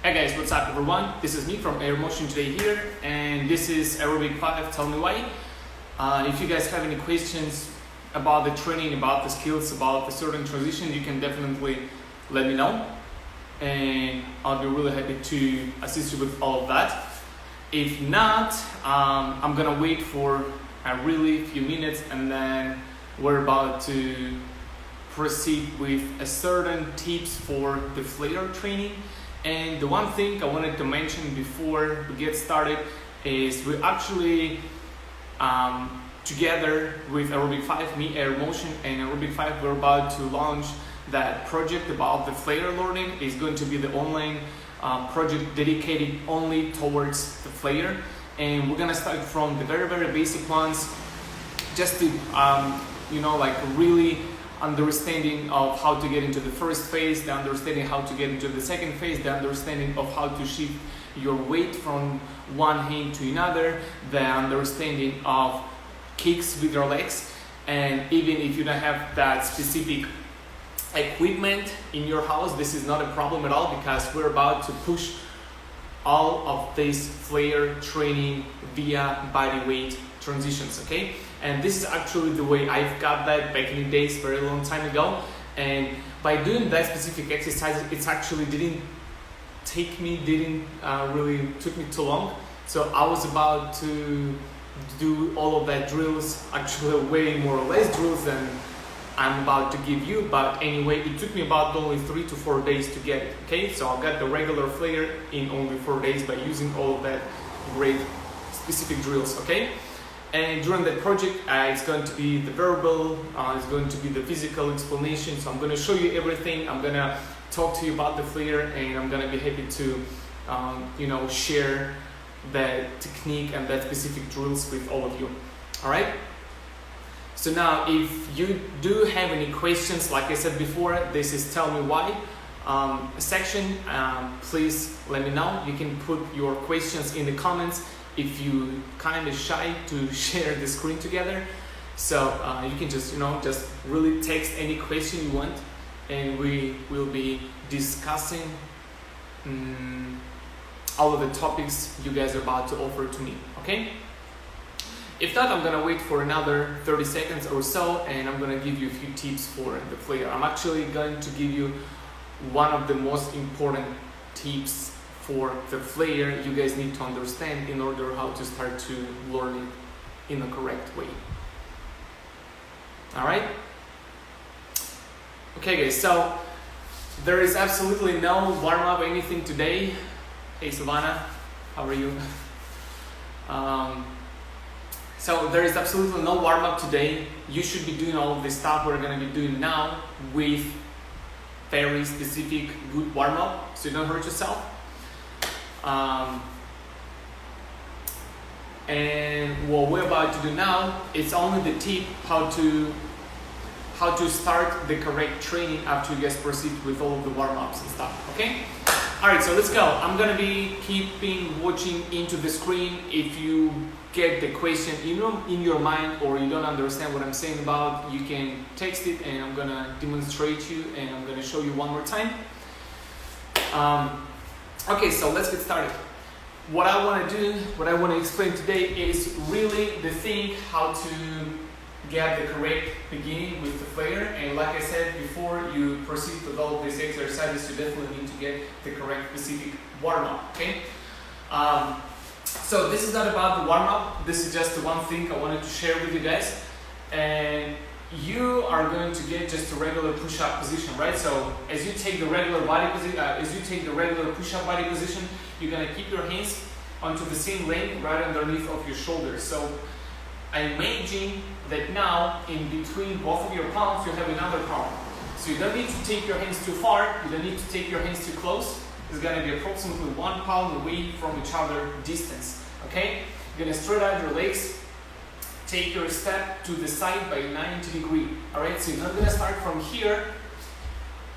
Hi guys, what's up everyone? This is me from Air Motion today here, and this is Aerobic 5, Tell Me Why. If you guys have any questions about the training, about the skills, about the certain transition, you can definitely let me know, and I'll be really happy to assist you with all of that. If not, I'm gonna wait for a really few minutes, and then we're about to proceed with a certain tips for the flare training. And the one thing I wanted to mention before we get started is we actually together with Aerobic 5, me, Air Motion, and Aerobic 5, we're about to launch that project about the flare learning. It's going to be the online project dedicated only towards the flare, and we're gonna start from the very basic ones, just to really understanding of how to get into the first phase, the understanding how to get into the second phase, the understanding of how to shift your weight from one hand to another, the understanding of kicks with your legs. And even if you don't have that specific equipment in your house, this is not a problem at all, because we're about to push all of this flare training via body weight transitions, okay? And this is actually the way I've got that back in the days, very long time ago. And by doing that specific exercise, it actually didn't really took me too long. So I was about to do all of that drills, actually way more or less drills than I'm about to give you. But anyway, it took me about only 3 to 4 days to get it, okay? So I got the regular flare in only 4 days by using all of that great specific drills, okay? And during that project, it's going to be the verbal, it's going to be the physical explanation. So I'm going to show you everything. I'm going to talk to you about the flare, and I'm going to be happy to, share that technique and that specific drills with all of you. All right. So now, if you do have any questions, like I said before, this is Tell Me Why section. Please let me know. You can put your questions in the comments. If you kind of shy to share the screen together, so you can just really text any question you want, and we will be discussing all of the topics you guys are about to offer to me, okay? If not, I'm gonna wait for another 30 seconds or so, and I'm gonna give you a few tips for the flare. I'm actually going to give you one of the most important tips for the flare you guys need to understand in order how to start to learn it in the correct way. All right? Okay guys, so there is absolutely no warm-up anything today. Hey Savannah, how are you? So there is absolutely no warm-up today. You should be doing all of this stuff we're going to be doing now with very specific good warm-up, so you don't hurt yourself. And what we're about to do now is only the tip how to start the correct training after you guys proceed with all of the warm-ups and stuff, okay? Alright, so let's go. I'm gonna be watching into the screen. If you get the question in your mind, or you don't understand what I'm saying about, you can text it, and I'm gonna demonstrate you, and I'm gonna show you one more time. Okay, so let's get started. What I want to explain today is really the thing how to get the correct beginning with the flare. And like I said before, you proceed with all of these exercises, you definitely need to get the correct specific warm-up, okay? So this is not about the warm-up, this is just the one thing I wanted to share with you guys. And you are going to get just a regular push-up position, right? So as you take the regular push-up body position, you're gonna keep your hands onto the same lane right underneath of your shoulders. So I'm imagine that now in between both of your palms you have another palm. So you don't need to take your hands too far, you don't need to take your hands too close. It's gonna be approximately 1 palm away from each other distance, okay? You're gonna straight out your legs. Take your step to the side by 90 degrees. All right, so you're not gonna start from here.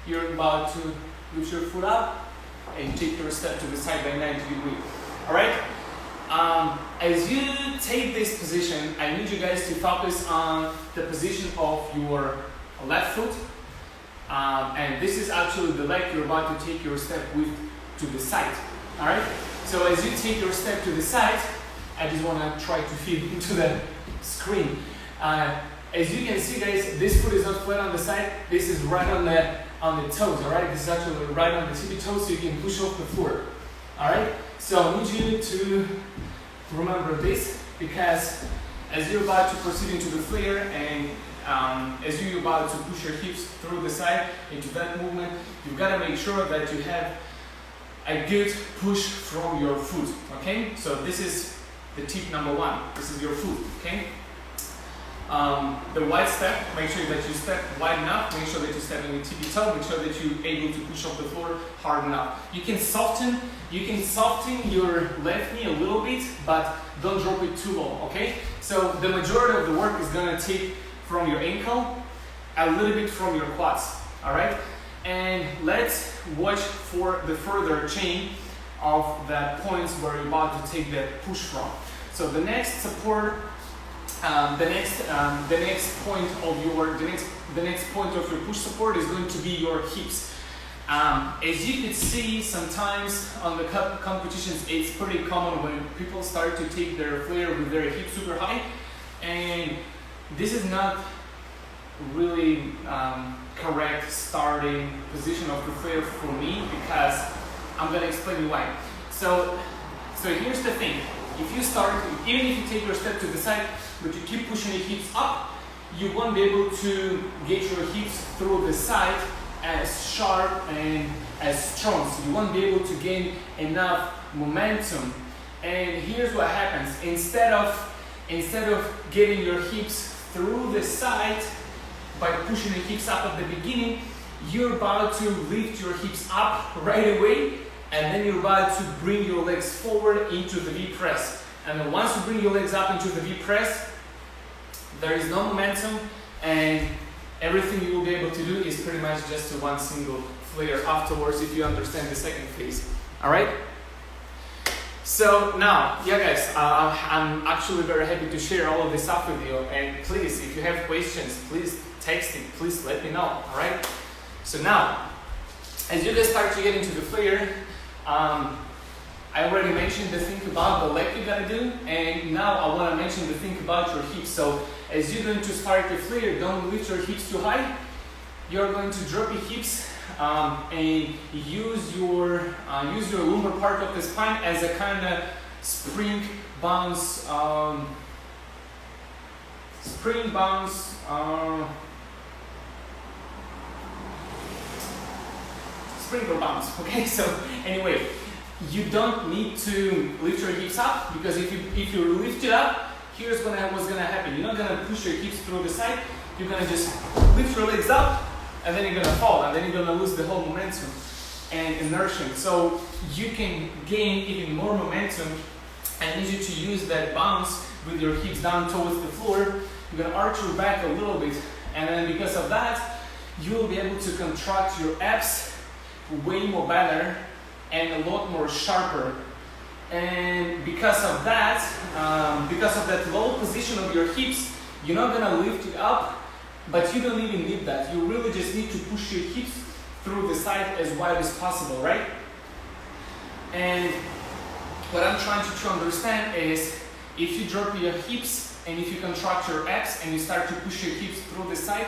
You're about to lift your foot up and take your step to the side by 90 degrees. All right. As you take this position, I need you guys to focus on the position of your left foot, and this is actually the leg you're about to take your step with to the side. All right. So as you take your step to the side, I just want to try to fit into the screen. As you can see, guys, this foot is not flat on the side. This is right on the toes. All right. This is actually right on the tippy toes, so you can push off the floor. All right. So I need you to remember this, because as you're about to proceed into the flare and as you're about to push your hips through the side into that movement, you've got to make sure that you have a good push from your foot. Okay. So this is the tip number one. This is your foot. Okay. The wide step, make sure that you step wide enough, make sure that you step in the tippy toe, make sure that you're able to push off the floor hard enough. You can soften your left knee a little bit, but don't drop it too low, okay? So the majority of the work is gonna take from your ankle, a little bit from your quads, all right? And let's watch for the further chain of the points where you're about to take the push from. So the next support, the next point of your push support is going to be your hips. As you can see, sometimes on the competitions, it's pretty common when people start to take their flare with their hips super high, and this is not really correct starting position of the flare for me, because I'm going to explain you why. So here's the thing. If you start, even if you take your step to the side, but you keep pushing your hips up, you won't be able to get your hips through the side as sharp and as strong. So you won't be able to gain enough momentum. And here's what happens. Instead of getting your hips through the side by pushing the hips up at the beginning, you're about to lift your hips up right away, and then you're about to bring your legs forward into the V press. And then once you bring your legs up into the V press, there is no momentum, and everything you will be able to do is pretty much just one single flare afterwards, if you understand the second phase. All right? So now, yeah guys, I'm actually very happy to share all of this stuff with you, and please, if you have questions, please text it, please let me know, all right? So now, as you guys start to get into the flare, I already mentioned the thing about the leg you gotta do, and now I want to mention the thing about your hips. So as you're going to start the flare, don't lift your hips too high. You're going to drop your hips and use your lumbar part of the spine as a kind of spring bounce, sprinkler bounce. Okay, so anyway, you don't need to lift your hips up, because if you lift it up, here's what's gonna happen. You're not gonna push your hips through the side. You're gonna just lift your legs up, and then you're gonna fall, and then you're gonna lose the whole momentum and inertia. So you can gain even more momentum, and need you to use that bounce with your hips down towards the floor. You're gonna arch your back a little bit, and then because of that, you will be able to contract your abs way more better and a lot more sharper. And because of that low position of your hips, you're not gonna lift it up, but you don't even need that. You really just need to push your hips through the side as wide as possible, right? And what I'm trying to understand is, if you drop your hips and if you contract your abs and you start to push your hips through the side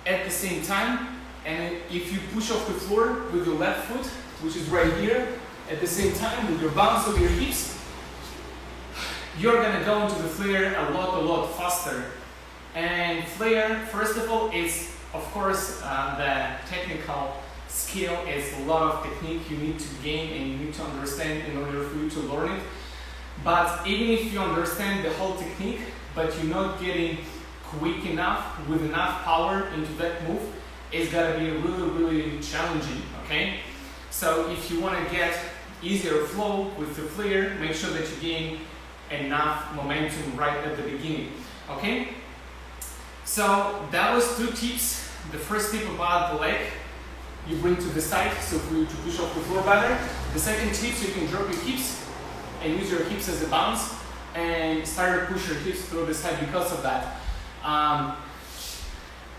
at the same time, and if you push off the floor with your left foot, which is right here, at the same time with your bounce of your hips, you're gonna go into the flare a lot faster. And flare, first of all, is of course the technical skill. It's a lot of technique you need to gain and you need to understand in order for you to learn it. But even if you understand the whole technique, but you're not getting quick enough with enough power into that move, it's gonna be really challenging, okay? So if you wanna get easier flow with the flare, make sure that you gain enough momentum right at the beginning, okay? So that was 2 tips. The first tip about the leg, you bring to the side, so for you to push off the floor better. The second tip, so you can drop your hips and use your hips as a bounce and start to push your hips through the side because of that.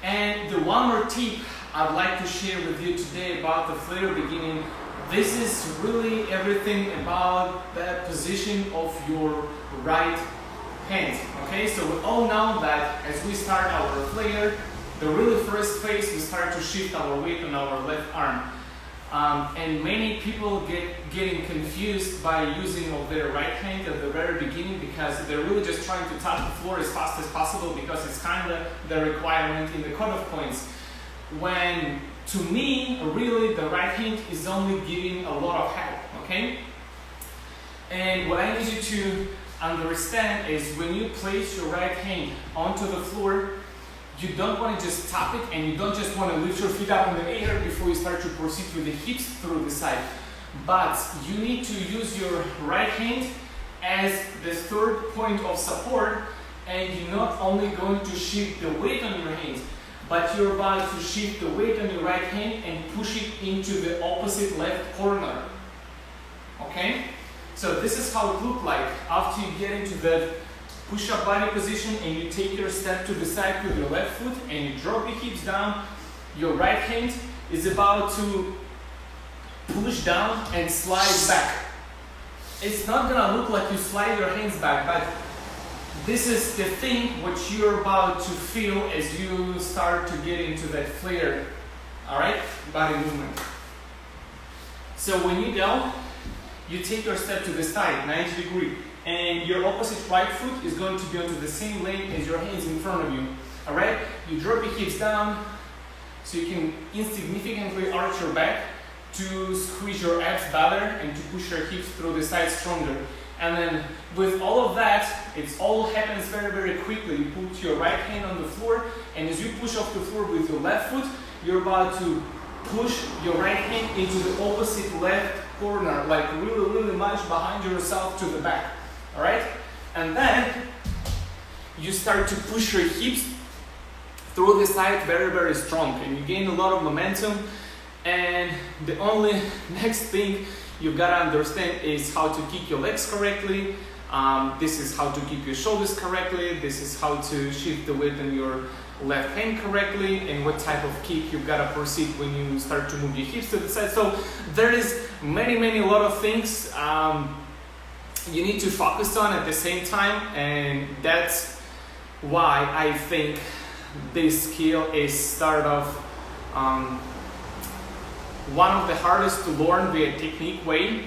And the one more tip I'd like to share with you today about the flare beginning. This is really everything about the position of your right hand. Okay, so we all know that as we start our flare, the really first phase we start to shift our weight on our left arm. And many people getting confused by using of their right hand at the very beginning, because they're really just trying to touch the floor as fast as possible, because it's kind of the requirement in the cutoff points. When to me, really the right hand is only giving a lot of help, okay? And what I need you to understand is when you place your right hand onto the floor, you don't want to just tap it, and you don't just want to lift your feet up in the air before you start to proceed with the hips through the side. But you need to use your right hand as the third point of support, and you're not only going to shift the weight on your hands, but you're about to shift the weight on your right hand and push it into the opposite left corner. Okay? So this is how it looks like after you get into the push-up body position and you take your step to the side with your left foot and you drop your hips down. Your right hand is about to push down and slide back. It's not gonna look like you slide your hands back, but this is the thing what you're about to feel as you start to get into that flare, all right, body movement. So when you go, you take your step to the side, 90 degrees. And your opposite right foot is going to be onto the same lane as your hands in front of you. Alright? You drop your hips down so you can insignificantly arch your back to squeeze your abs better and to push your hips through the side stronger. And then with all of that, it all happens very, very quickly. You put your right hand on the floor, and as you push off the floor with your left foot, you're about to push your right hand into the opposite left corner, like really, really much behind yourself to the back. Alright? And then you start to push your hips through the side very, very strong, and you gain a lot of momentum. And the only next thing you've got to understand is how to kick your legs correctly. This is how to keep your shoulders correctly. This is how to shift the weight on your left hand correctly, and what type of kick you've got to proceed when you start to move your hips to the side. So there is a lot of things you need to focus on at the same time, and that's why I think this skill is sort of one of the hardest to learn via technique way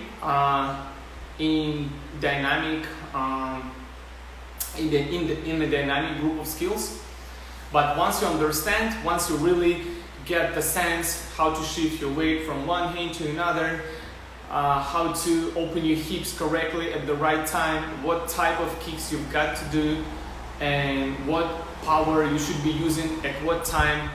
in dynamic in the dynamic group of skills. But once you understand, once you really get the sense how to shift your weight from one hand to another, how to open your hips correctly at the right time, what type of kicks you've got to do, and what power you should be using at what time.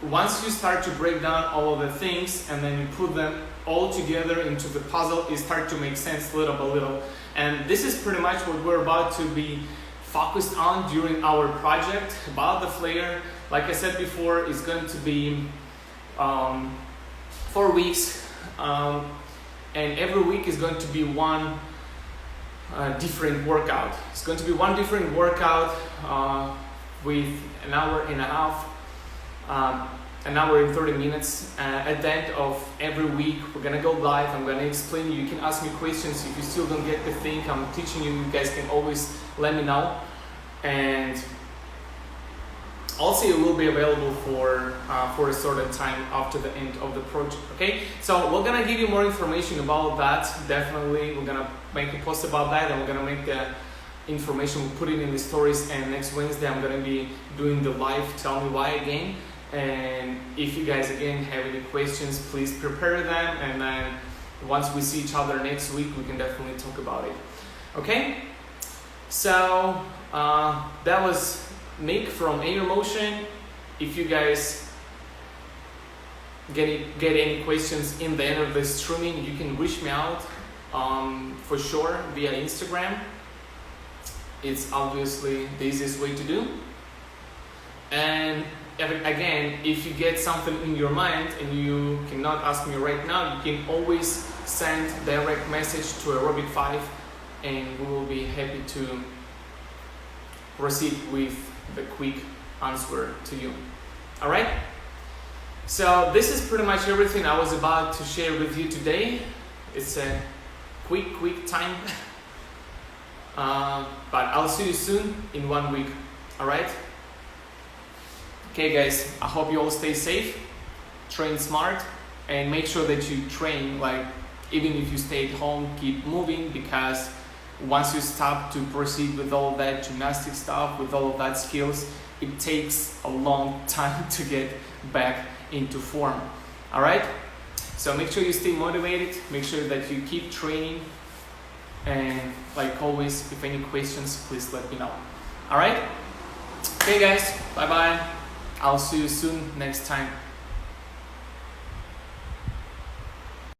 Once you start to break down all of the things and then you put them all together into the puzzle, it starts to make sense little by little. And this is pretty much what we're about to be focused on during our project about the flare. Like I said before, it's going to be 4 weeks. And every week is going to be one different workout. It's going to be one different workout with an hour and a half, an hour and 30 minutes. At the end of every week, we're gonna go live. I'm gonna explain you. You can ask me questions. If you still don't get the thing I'm teaching you, you guys can always let me know. And also, it will be available for a certain time after the end of the project. Okay, so we're gonna give you more information about that. Definitely, we're gonna make a post about that, and we're gonna make the information. We'll put it in the stories. And next Wednesday, I'm gonna be doing the live "Tell Me Why" again. And if you guys again have any questions, please prepare them. And then once we see each other next week, we can definitely talk about it. Okay, so that was Mick from Air Motion. If you guys get any questions in the end of the streaming, you can reach me out for sure via Instagram. It's obviously the easiest way to do. And again, if you get something in your mind and you cannot ask me right now, you can always send direct message to Aerobic 5, and we will be happy to proceed with the quick answer to you. All right? So this is pretty much everything I was about to share with you today. It's a quick time. But I'll see you soon in 1 week. Alright? Okay guys, I hope you all stay safe, train smart, and make sure that you train, like, even if you stay at home, keep moving, because once you stop to proceed with all that gymnastic stuff, with all of that skills, it takes a long time to get back into form. Alright? So make sure you stay motivated, make sure that you keep training, and like always, if any questions, please let me know. Alright? Okay guys, bye bye. I'll see you soon next time.